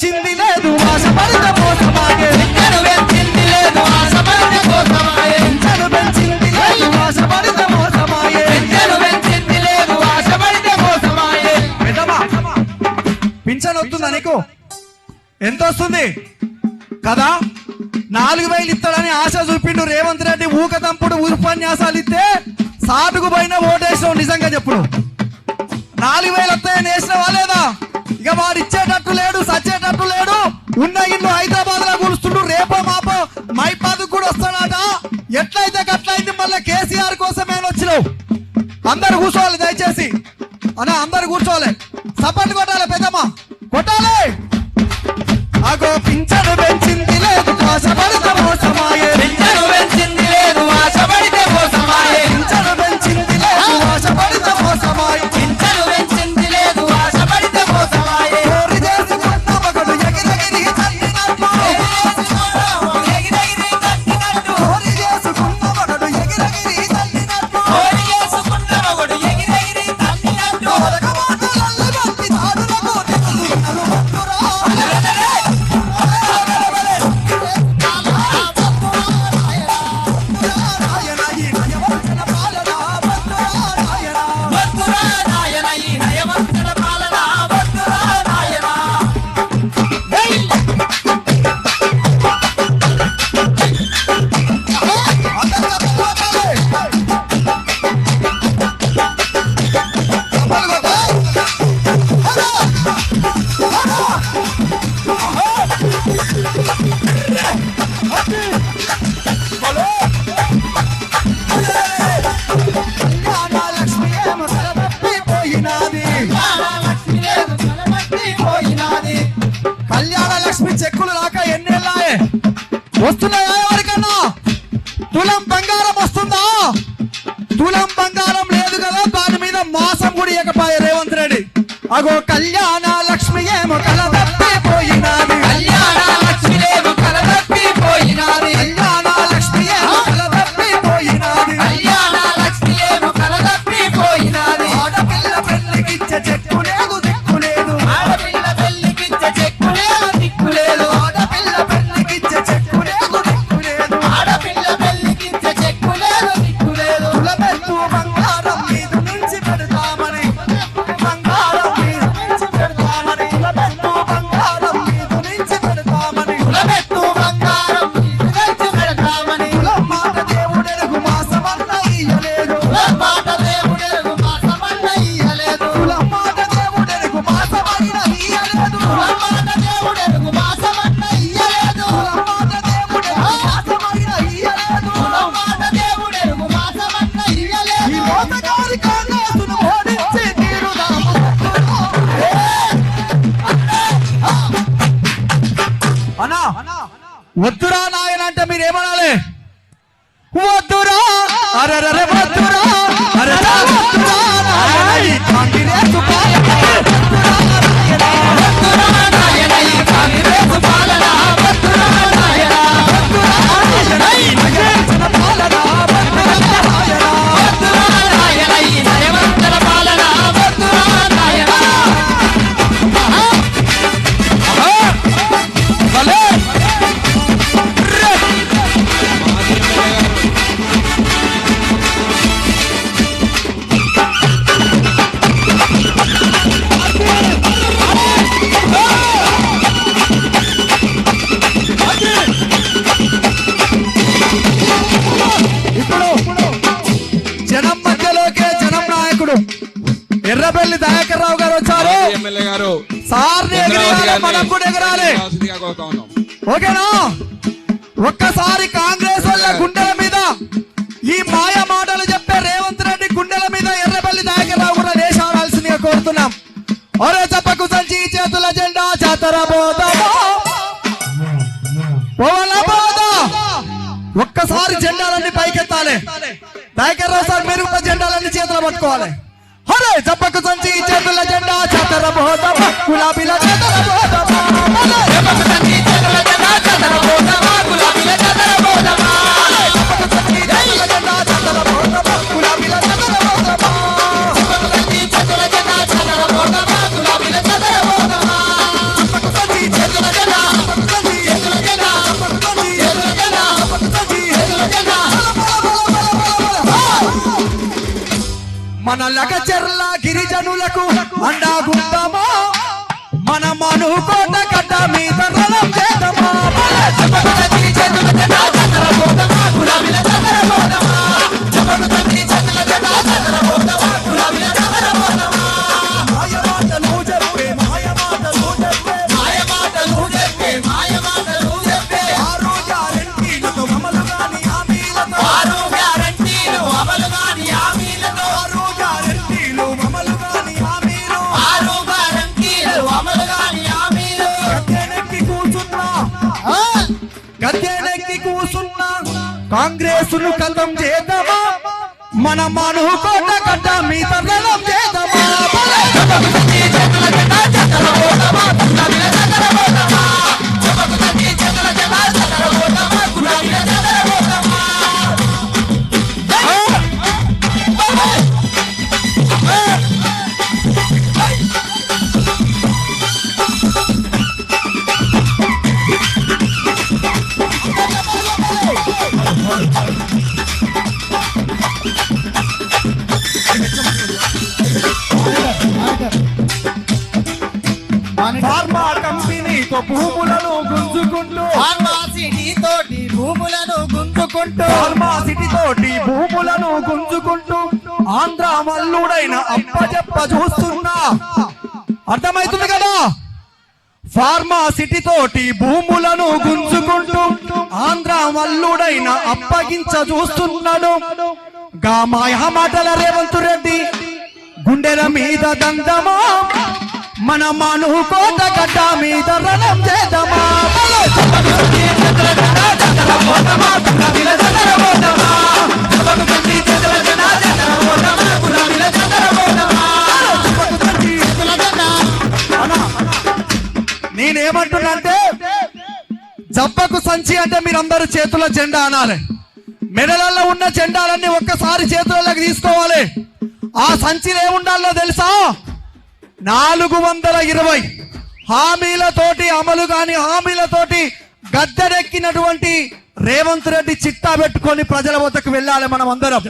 పెంచింది లేదు ఆశపడితే మోసమాయే పింఛను పెంచింది లేదు ఆశపడితే మోసమాయే పింఛను పెంచింది లేదు ఆశపడితే మోసమాయే పింఛను పెంచింది లేదు ఆశపడితే మోసమాయే పెద్దమ్మా పింఛన్ వస్తుందా నీకు ఎంత వస్తుంది కదా 4000 ఇస్తాడని ఆశ చూపిండు రేవంత్ రెడ్డి ఊకతంపుడు ఉపన్యాసాలు ఇస్తే సాటుకు పోయిన ఓటేసావు నిజంగా చెప్పుడు 4000 వస్తాయని వేసినవా లేదా ఇక వాడు ఇచ్చేటట్టు లేడు సచ్చేటట్టు లేడు ఉన్న ఇల్లు హైదరాబాద్ లో కూర్చుంటూ రేపో మాపో మైపాదు కూడా వస్తాడట ఎట్లయితే అట్లయింది మళ్ళీ కేసీఆర్ కోసమే వచ్చినావు అందరు కూర్చోవాలి దయచేసి అన్న అందరు కూర్చోవాలి సపోర్ట్ కొట్టాలి పెద్దమ్మ కొట్టాలి అగో పింఛను పెంచింది లేదు ఆశపడితే మోసమాయే పింఛను పెంచింది లేదు ఆశపడితే మోసమాయే పింఛను పెంచింది లేదు ఆశపడితే మోసమాయే పింఛను పెంచింది లేదు ఆశపడితే మోసమాయే కోరి చేసుకున్న మగడు ఎగిరెగిరి చల్లినట్టు ఎగిరెగిరి కట్టినట్టు కోరి చేసుకున్న మగడు ఎగిరెగిరి చల్లినట్టు కోరి చేసుకున్న మగడు ఎగిరెగిరి కట్టినట్టు ఒరగ మాటలల్లి భక్తి తాడులకు తెగులున్నలు భక్తురా రాయన ఈ నయవంచన పాలన భక్తురా రాయన భక్తురా నాయన ఈ నయవంతుల పాలన భక్తురా నాయన లక్ష్మి ఏమో తలదప్పిపోయినాది లక్ష్మి లేదు తలబట్టి పోయినాది కళ్యాణ లక్ష్మి చెక్కులు రాక ఎన్నేళ్ళాయే వస్తున్నాయా ఎవరికన్నా తులం బంగారం వస్తుందా తులం బంగారం లేదు కదా దాని మీద మాసం కూడా ఇవ్వకపోయే రేవంత్ రెడ్డి అగో కళ్యాణ లక్ష్మి ఏమో కలదప్పిపోయినాది కళ్యాణ లక్ష్మి లేదు తలబట్టి పోయినాది కళ్యాణ లక్ష్మి ఏమో కలదప్పిపోయినాది కళ్యాణ లక్ష్మి లేదు తలబట్టి పోయినాది ఆడపిల్ల పెళ్లికిచ్చే చెక్కు లేదు దిక్కు లేదు ఆడపిల్ల పెళ్లికిచ్చే చెక్కు లేదు దిక్కు లేదు ఆడపిల్ల పెళ్లికిచ్చే చెక్కు లేదు దిక్కు లేదు ఆడపిల్ల పెళ్లికిచ్చే చెక్కు లేదు దిక్కు లేదు తులబెట్టు బంగారం మీద నుంచి పెడతామని బంగారం మీద నుంచి పెడతామని తులబెట్టు బంగారం మీద నుంచి పెడతామని కులబెట్టు బంగారం తెచ్చి పెడతామని కులం మాట దేవుడెరుగు మాసమన్న ఇయ్యలేదు కులం మాట దేవుడెరుగు మాసమన్న ఇయ్యలేదు కులం మాట దేవుడెరుగు మాసమన్న ఇయ్యలేదు కులం మాట దేవుడెరుగు మాసమన్న ఇయ్యలేదు కులం మాట దేవుడెరుగు మాసమన్న ఇయ్యలేదు కులం మాట దేవుడెరుగు మాసమన్న ఇయ్యలేదు ఈ మోసగారి కాంగ్రెస్ను ఓడించి తీరుదాము అన్నా వద్దురా నాయన అంటే మీరు ఏమనాలి వద్దురా అరెరే వద్దురా అరెరే వద్దురా నాయన ఈ కాంగ్రెస్ పాలన వద్దురా నాయన భక్తురా నాయన ఈ కాంగ్రెస్ పాలన భక్తురా నాయన వద్దురా నాయన ఈ నగరచన పాలన వద్దురా నాయన భక్తురా నాయన ఈ నయవంతుల పాలన భక్తురా నాయన భలే ఇప్పుడు జనం మధ్యలోకే జనం నాయకుడు ఎర్రబెల్లి దయాకర్ రావు గారు వచ్చారు ఎమ్మెల్యే గారు సార్ని ఎగిరేయాలి మనం కూడా ఎగరాలి రావాల్సిందిగా కోరుతా ఉన్నాం. ఓకేనా ఒక్కసారి కాంగ్రెస్ వాళ్ళ గుండెల మీద ఈ మాయ మాటలు చెప్పే రేవంత్ రెడ్డి గుండెల మీద ఎర్రబెల్లి దయాకర్ రావు కూడా వేసాడాల్సిందిగా కోరుతున్నాం ఒరే చెప్పకు సంచి చేతుల జెండా జాతర పోదామా పోవాలా పోదా ఒక్కసారి జెండాలన్నీ పైకెత్తాలి దయాకర్ రావు సార్ మీరు కూడా జెండాలన్నీ చేతులు పట్టుకోవాలి అరే చెప్పకు సంచి చేతుల జెండా జాతర పోదామా గులాబీల జాతర పోదామా అరే చెప్పకు సంచి చేతుల జెండా జాతర పోదామా గులాబీల జాతర పోదామా చెప్పకు సంచి చేతుల జెండా జాతర పోదామా గులాబీల జాతర పోదామా చెప్పకు సంచి చేతుల జెండా జాతర పోదామా గులాబీల జాతర పోదామా చెప్పకు సంచి చేతుల మన లగచెర్ల గిరిజనులకు అండాగుంటామా మన మనుకోట గడ్డ మీద రణం చేద్దామా మాయమాటలు చెప్పే ఆరు గ్యారెంటీలతో అమలు కాని హామీలతో ఆరు గ్యారెంటీలు అమలు కాని హామీలు గద్దెనెక్కి కూసున్నా కాంగ్రెసును కథం చేద్దామా మన మనుకోట గడ్డ మీద రణం చేద్దామా ఫార్మా కంపెనీతో భూములను గుంజుకుంటూ ఫార్మా సిటీ తోటి భూములను గుంజుకుంటూ ఆంధ్ర మల్లుడైన అప్పచెప్ప చూస్తున్నా అర్థమైతుంది కదా ఫార్మా సిటీ తోటి భూములను గుంజుకుంటూ ఆంధ్ర మల్లుడైన అప్పగించ చూస్తున్నాడు గా మాయ మాటల రేవంత్ రెడ్డి గుండెల మీద దందమా మన మనుకోట గడ్డ మీద రణం చేద్దామా నేనేమంటున్నాంటే జబ్బకు సంచి అంటే మీరందరూ చేతుల జెండా అనాలి మెడలలో ఉన్న జెండాలన్నీ ఒక్కసారి చేతులలోకి తీసుకోవాలి ఆ సంచిలో ఏముండాలో తెలుసా 420 హామీలతోటి అమలు కాని హామీలతోటి గద్దెనెక్కినటువంటి రేవంత్ రెడ్డి చిట్టా పెట్టుకొని ప్రజల వద్దకు వెళ్ళాలి మనం అందరం